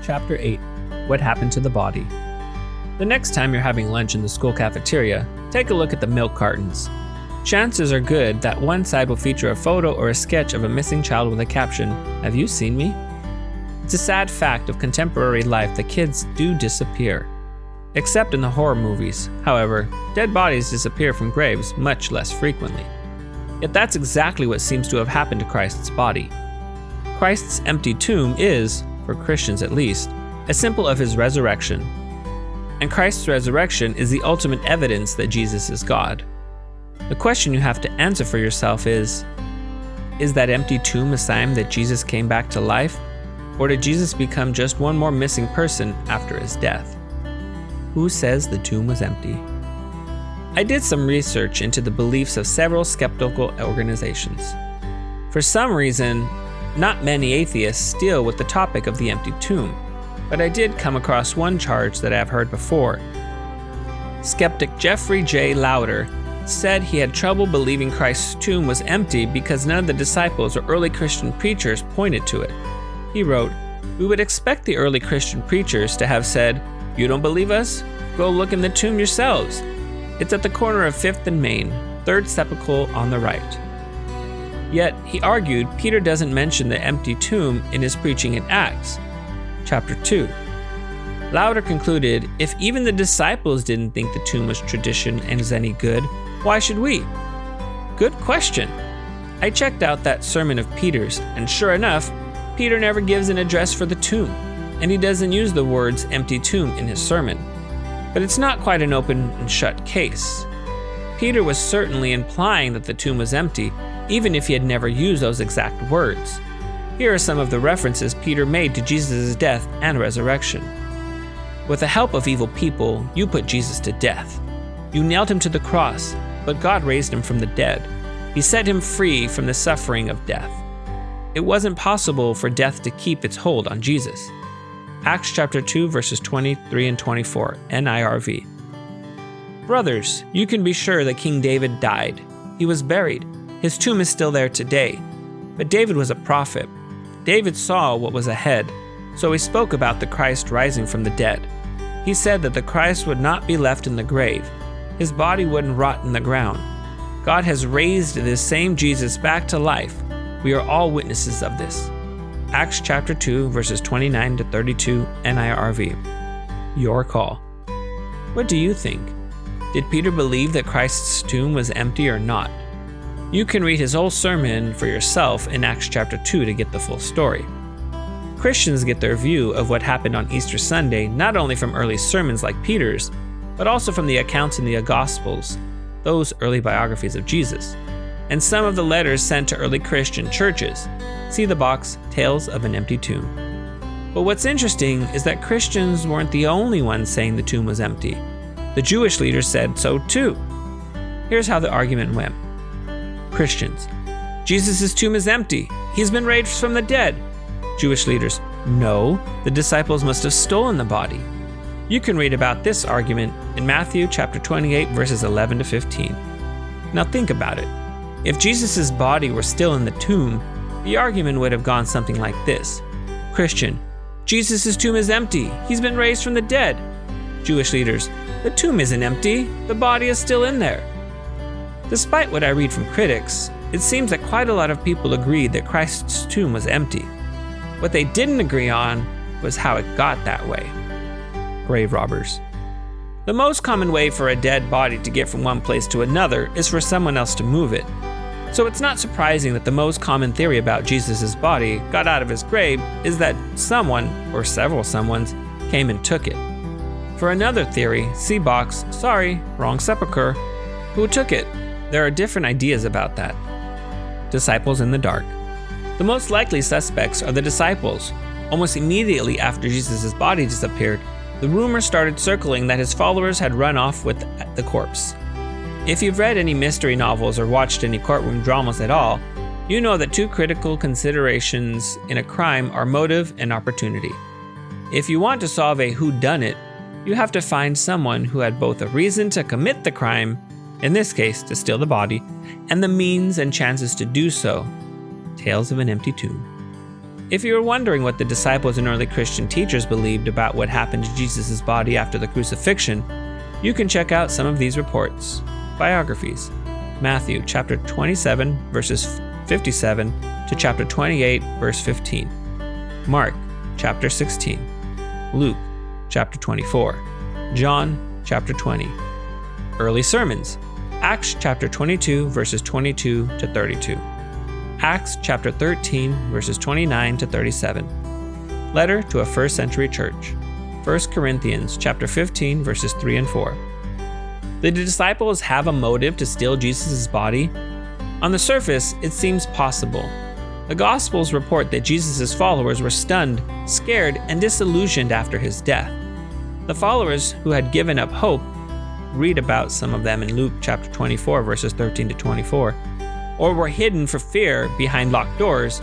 Chapter 8. What Happened to the Body? The next time you're having lunch in the school cafeteria, take a look at the milk cartons. Chances are good that one side will feature a photo or a sketch of a missing child with a caption, "Have you seen me?" It's a sad fact of contemporary life that kids do disappear. Except in the horror movies. However, dead bodies disappear from graves much less frequently. Yet that's exactly what seems to have happened to Christ's body. Christ's empty tomb is, for Christians at least, a symbol of his resurrection. And Christ's resurrection is the ultimate evidence that Jesus is God. The question you have to answer for yourself is that empty tomb a sign that Jesus came back to life? Or did Jesus become just one more missing person after his death? Who says the tomb was empty? I did some research into the beliefs of several skeptical organizations. For some reason, not many atheists deal with the topic of the empty tomb, but I did come across one charge that I have heard before. Skeptic Jeffrey J. Lauder said he had trouble believing Christ's tomb was empty because none of the disciples or early Christian preachers pointed to it. He wrote, "We would expect the early Christian preachers to have said, 'You don't believe us? Go look in the tomb yourselves. It's at the corner of 5th and Main, third sepulchre on the right.'" Yet, he argued Peter doesn't mention the empty tomb in his preaching in Acts, chapter 2. Lauder concluded, if even the disciples didn't think the tomb was tradition and is any good, why should we? Good question. I checked out that sermon of Peter's, and sure enough, Peter never gives an address for the tomb, and he doesn't use the words empty tomb in his sermon. But it's not quite an open and shut case. Peter was certainly implying that the tomb was empty, even if he had never used those exact words. Here are some of the references Peter made to Jesus' death and resurrection. "With the help of evil people, you put Jesus to death. You nailed him to the cross, but God raised him from the dead. He set him free from the suffering of death. It wasn't possible for death to keep its hold on Jesus." Acts chapter 2, verses 23 and 24, NIRV. "Brothers, you can be sure that King David died. He was buried. His tomb is still there today. But David was a prophet. David saw what was ahead, so he spoke about the Christ rising from the dead. He said that the Christ would not be left in the grave. His body wouldn't rot in the ground. God has raised this same Jesus back to life. We are all witnesses of this." Acts chapter 2, verses 29 to 32, NIRV. Your call. What do you think? Did Peter believe that Christ's tomb was empty or not? You can read his whole sermon for yourself in Acts chapter 2 to get the full story. Christians get their view of what happened on Easter Sunday not only from early sermons like Peter's, but also from the accounts in the Gospels, those early biographies of Jesus, and some of the letters sent to early Christian churches. See the box, Tales of an Empty Tomb. But what's interesting is that Christians weren't the only ones saying the tomb was empty. The Jewish leaders said so too. Here's how the argument went. Christians: Jesus' tomb is empty. He's been raised from the dead. Jewish leaders: no, the disciples must have stolen the body. You can read about this argument in Matthew chapter 28, verses 11 to 15. Now think about it. If Jesus' body were still in the tomb, the argument would have gone something like this. Christian: Jesus' tomb is empty. He's been raised from the dead. Jewish leaders: the tomb isn't empty. The body is still in there. Despite what I read from critics, it seems that quite a lot of people agreed that Christ's tomb was empty. What they didn't agree on was how it got that way. Grave robbers. The most common way for a dead body to get from one place to another is for someone else to move it. So it's not surprising that the most common theory about Jesus' body got out of his grave is that someone, or several someones, came and took it. For another theory, see box, sorry, wrong sepulcher, who took it? There are different ideas about that. Disciples in the dark. The most likely suspects are the disciples. Almost immediately after Jesus' body disappeared, the rumor started circling that his followers had run off with the corpse. If you've read any mystery novels or watched any courtroom dramas at all, you know that two critical considerations in a crime are motive and opportunity. If you want to solve a whodunit, you have to find someone who had both a reason to commit the crime, in this case to steal the body, and the means and chances to do so. Tales of an Empty Tomb. If you were wondering what the disciples and early Christian teachers believed about what happened to Jesus' body after the crucifixion, you can check out some of these reports. Biographies: Matthew chapter 27 verses 57 to chapter 28 verse 15. Mark chapter 16. Luke chapter 24. John chapter 20. Early sermons: Acts chapter 22 verses 22 to 32. Acts chapter 13 verses 29 to 37. Letter to a first century church: 1 Corinthians chapter 15 verses 3 and 4. Did the disciples have a motive to steal Jesus' body? On the surface, it seems possible. The Gospels report that Jesus' followers were stunned, scared, and disillusioned after his death. The followers who had given up hope, read about some of them in Luke chapter 24 verses 13 to 24, or were hidden for fear behind locked doors,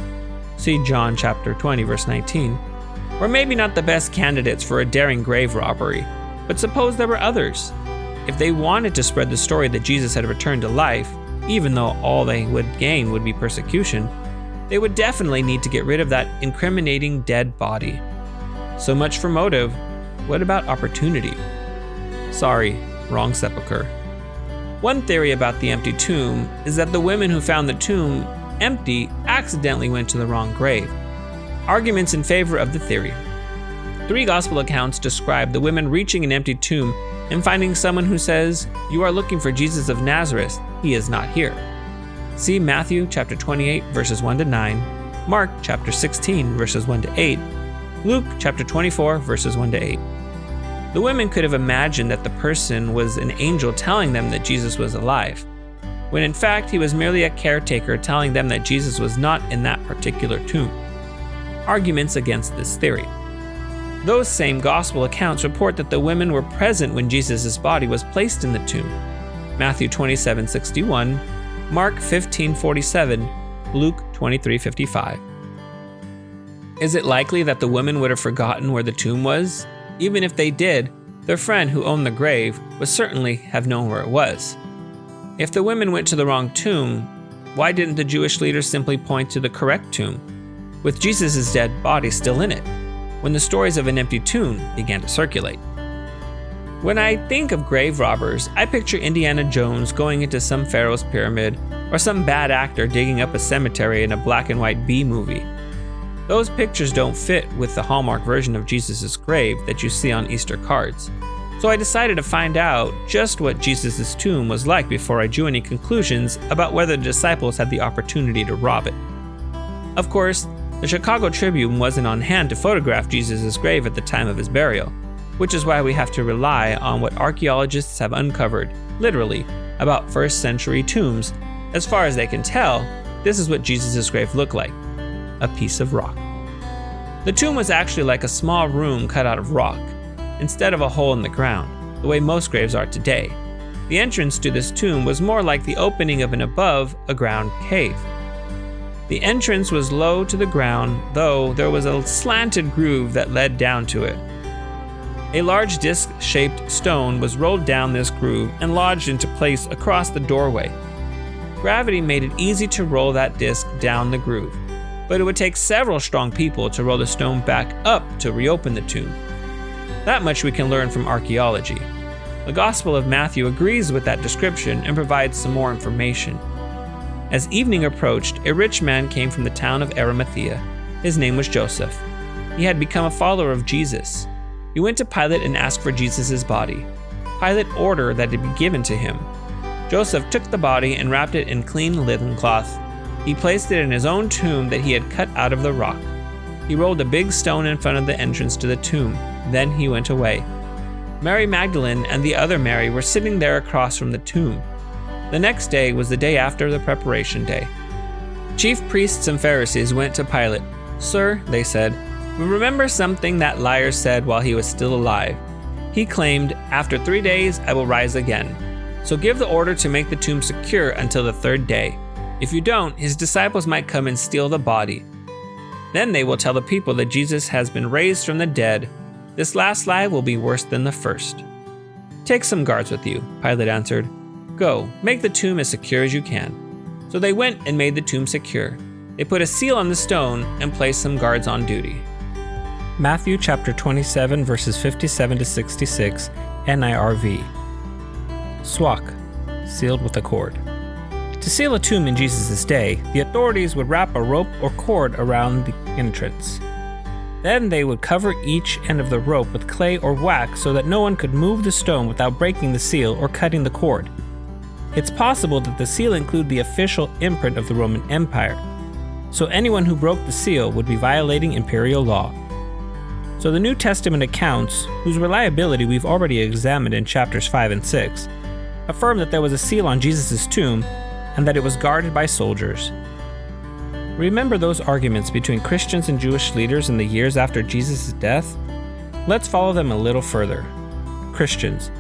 see John chapter 20 verse 19, were maybe not the best candidates for a daring grave robbery, but suppose there were others. If they wanted to spread the story that Jesus had returned to life, even though all they would gain would be persecution, they would definitely need to get rid of that incriminating dead body. So much for motive. What about opportunity? Sorry, wrong sepulcher. One theory about the empty tomb is that the women who found the tomb empty accidentally went to the wrong grave. Arguments in favor of the theory. 3 gospel accounts describe the women reaching an empty tomb and finding someone who says, "You are looking for Jesus of Nazareth. He is not here." See Matthew chapter 28 verses 1 to 9, Mark chapter 16 verses 1 to 8, Luke chapter 24 verses 1 to 8. The women could have imagined that the person was an angel telling them that Jesus was alive, when in fact he was merely a caretaker telling them that Jesus was not in that particular tomb. Arguments against this theory. Those same gospel accounts report that the women were present when Jesus' body was placed in the tomb. Matthew 27:61, Mark 15:47, Luke 23:55. Is it likely that the women would have forgotten where the tomb was? Even if they did, their friend who owned the grave would certainly have known where it was. If the women went to the wrong tomb, why didn't the Jewish leaders simply point to the correct tomb, with Jesus' dead body still in it, when the stories of an empty tomb began to circulate? When I think of grave robbers, I picture Indiana Jones going into some pharaoh's pyramid, or some bad actor digging up a cemetery in a black and white B movie. Those pictures don't fit with the Hallmark version of Jesus' grave that you see on Easter cards. So I decided to find out just what Jesus' tomb was like before I drew any conclusions about whether the disciples had the opportunity to rob it. Of course, the Chicago Tribune wasn't on hand to photograph Jesus' grave at the time of his burial, which is why we have to rely on what archaeologists have uncovered, literally, about first century tombs. As far as they can tell, this is what Jesus' grave looked like: a piece of rock. The tomb was actually like a small room cut out of rock, instead of a hole in the ground, the way most graves are today. The entrance to this tomb was more like the opening of an above-a-ground cave. The entrance was low to the ground, though there was a slanted groove that led down to it. A large disc-shaped stone was rolled down this groove and lodged into place across the doorway. Gravity made it easy to roll that disc down the groove, but it would take several strong people to roll the stone back up to reopen the tomb. That much we can learn from archaeology. The Gospel of Matthew agrees with that description and provides some more information. As evening approached, a rich man came from the town of Arimathea. His name was Joseph. He had become a follower of Jesus. He went to Pilate and asked for Jesus' body. Pilate ordered that it be given to him. Joseph took the body and wrapped it in clean linen cloth. He placed it in his own tomb that he had cut out of the rock. He rolled a big stone in front of the entrance to the tomb. Then he went away. Mary Magdalene and the other Mary were sitting there across from the tomb. The next day was the day after the preparation day. Chief priests and Pharisees went to Pilate. "Sir," they said, "we remember something that liar said while he was still alive. He claimed, 'After 3 days I will rise again.' So give the order to make the tomb secure until the 3rd day. If you don't, his disciples might come and steal the body. Then they will tell the people that Jesus has been raised from the dead. This last lie will be worse than the first." "Take some guards with you," Pilate answered. "Go, make the tomb as secure as you can." So they went and made the tomb secure. They put a seal on the stone and placed some guards on duty. Matthew chapter 27 verses 57 to 66, NIRV. Swak, sealed with a cord. To seal a tomb in Jesus' day, the authorities would wrap a rope or cord around the entrance. Then they would cover each end of the rope with clay or wax so that no one could move the stone without breaking the seal or cutting the cord. It's possible that the seal included the official imprint of the Roman Empire, so anyone who broke the seal would be violating imperial law. So the New Testament accounts, whose reliability we've already examined in chapters 5 and 6, affirm that there was a seal on Jesus' tomb and that it was guarded by soldiers. Remember those arguments between Christians and Jewish leaders in the years after Jesus' death? Let's follow them a little further. Christians: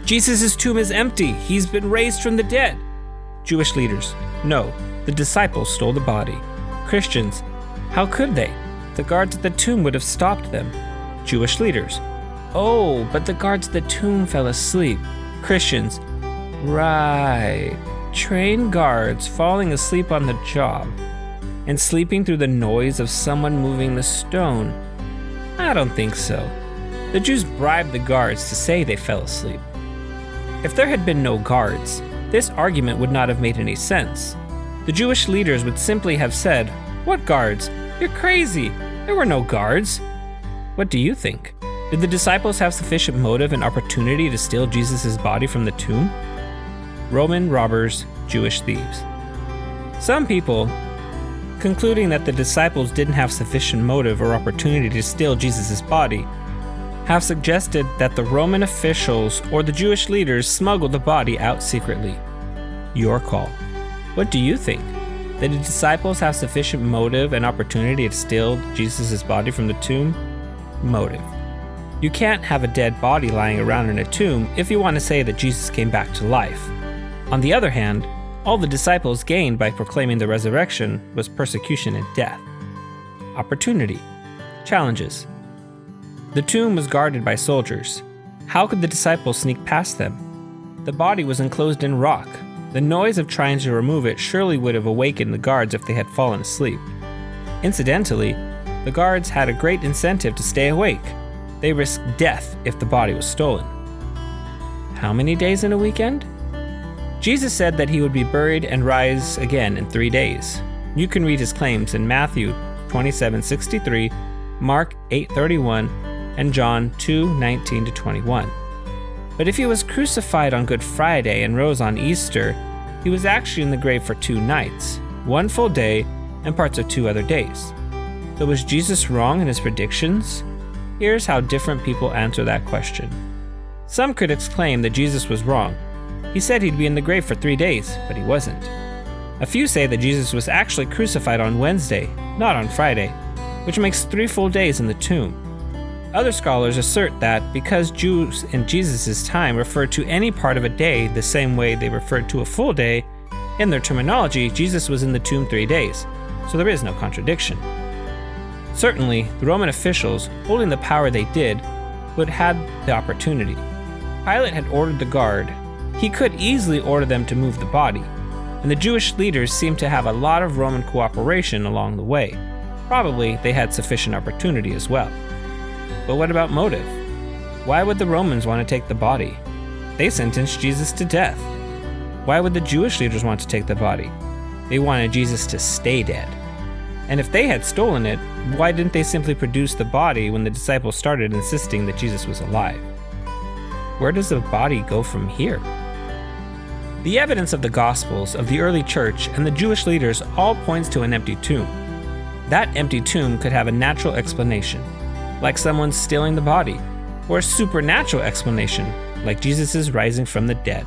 Jesus' tomb is empty. He's been raised from the dead. Jewish leaders: no, the disciples stole the body. Christians: how could they? The guards at the tomb would have stopped them. Jewish leaders: oh, but the guards at the tomb fell asleep. Christians: right. Trained guards falling asleep on the job and sleeping through the noise of someone moving the stone. I don't think so. The Jews bribed the guards to say they fell asleep. If there had been no guards, this argument would not have made any sense. The Jewish leaders would simply have said, "What guards? You're crazy. There were no guards." What do you think? Did the disciples have sufficient motive and opportunity to steal Jesus' body from the tomb? Roman robbers, Jewish thieves. Some people, concluding that the disciples didn't have sufficient motive or opportunity to steal Jesus' body, have suggested that the Roman officials or the Jewish leaders smuggled the body out secretly. Your call. What do you think? Did the disciples have sufficient motive and opportunity to steal Jesus' body from the tomb? Motive. You can't have a dead body lying around in a tomb if you want to say that Jesus came back to life. On the other hand, all the disciples gained by proclaiming the resurrection was persecution and death. Opportunity. Challenges. The tomb was guarded by soldiers. How could the disciples sneak past them? The body was enclosed in rock. The noise of trying to remove it surely would have awakened the guards if they had fallen asleep. Incidentally, the guards had a great incentive to stay awake. They risked death if the body was stolen. How many days in a weekend? Jesus said that he would be buried and rise again in 3 days. You can read his claims in Matthew 27:63, Mark 8:31, and John 2:19-21. But if he was crucified on Good Friday and rose on Easter, he was actually in the grave for 2 nights, 1 full day and parts of 2 other days. So was Jesus wrong in his predictions? Here's how different people answer that question. Some critics claim that Jesus was wrong. He said he'd be in the grave for 3 days, but he wasn't. A few say that Jesus was actually crucified on Wednesday, not on Friday, which makes 3 full days in the tomb. Other scholars assert that because Jews in Jesus' time referred to any part of a day the same way they referred to a full day, in their terminology, Jesus was in the tomb 3 days, so there is no contradiction. Certainly, the Roman officials, holding the power they did, would have had the opportunity. Pilate had ordered the guard. He could easily order them to move the body, and the Jewish leaders seemed to have a lot of Roman cooperation along the way. Probably they had sufficient opportunity as well. But what about motive? Why would the Romans want to take the body? They sentenced Jesus to death. Why would the Jewish leaders want to take the body? They wanted Jesus to stay dead. And if they had stolen it, why didn't they simply produce the body when the disciples started insisting that Jesus was alive? Where does the body go from here? The evidence of the Gospels, of the early church, and the Jewish leaders all points to an empty tomb. That empty tomb could have a natural explanation, like someone stealing the body, or a supernatural explanation, like Jesus' rising from the dead.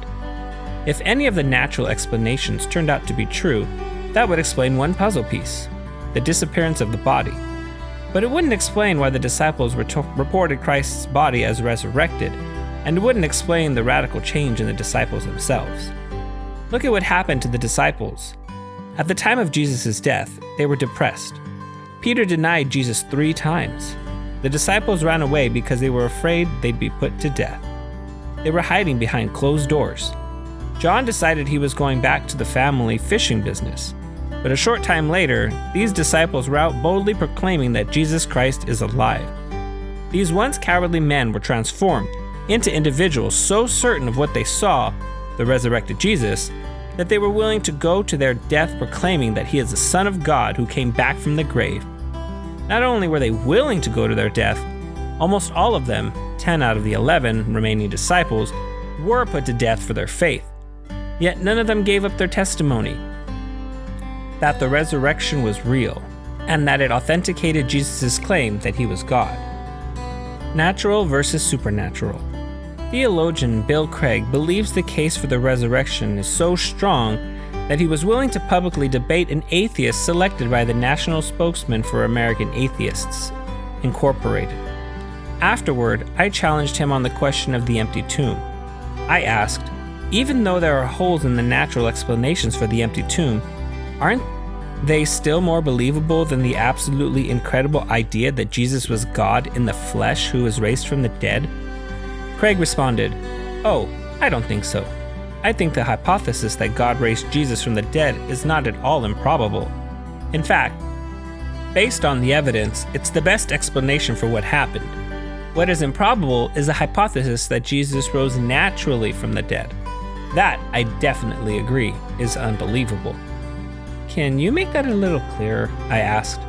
If any of the natural explanations turned out to be true, that would explain one puzzle piece, the disappearance of the body. But it wouldn't explain why the disciples reported Christ's body as resurrected, and it wouldn't explain the radical change in the disciples themselves. Look at what happened to the disciples. At the time of Jesus' death, they were depressed. Peter denied Jesus 3 times. The disciples ran away because they were afraid they'd be put to death. They were hiding behind closed doors. John decided he was going back to the family fishing business. But a short time later, these disciples were out boldly proclaiming that Jesus Christ is alive. These once cowardly men were transformed into individuals so certain of what they saw, the resurrected Jesus, that they were willing to go to their death proclaiming that he is the Son of God who came back from the grave. Not only were they willing to go to their death, almost all of them, 10 out of the 11 remaining disciples, were put to death for their faith. Yet none of them gave up their testimony that the resurrection was real, and that it authenticated Jesus' claim that he was God. Natural versus supernatural. Theologian Bill Craig believes the case for the resurrection is so strong that he was willing to publicly debate an atheist selected by the National Spokesman for American Atheists, Incorporated. Afterward, I challenged him on the question of the empty tomb. I asked, even though there are holes in the natural explanations for the empty tomb, aren't they still more believable than the absolutely incredible idea that Jesus was God in the flesh who was raised from the dead? Craig responded, "Oh, I don't think so. I think the hypothesis that God raised Jesus from the dead is not at all improbable. In fact, based on the evidence, it's the best explanation for what happened. What is improbable is the hypothesis that Jesus rose naturally from the dead. That, I definitely agree, is unbelievable." "Can you make that a little clearer?" I asked.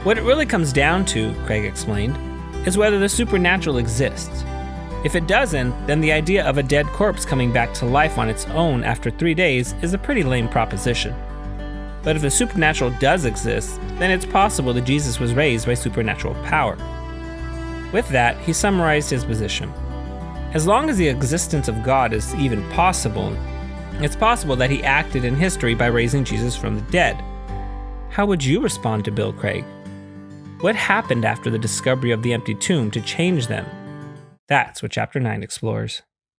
"What it really comes down to," Craig explained, "is whether the supernatural exists. If it doesn't, then the idea of a dead corpse coming back to life on its own after 3 days is a pretty lame proposition. But if the supernatural does exist, then it's possible that Jesus was raised by supernatural power." With that, he summarized his position. As long as the existence of God is even possible, it's possible that he acted in history by raising Jesus from the dead. How would you respond to Bill Craig? What happened after the discovery of the empty tomb to change them? That's what Chapter 9 explores.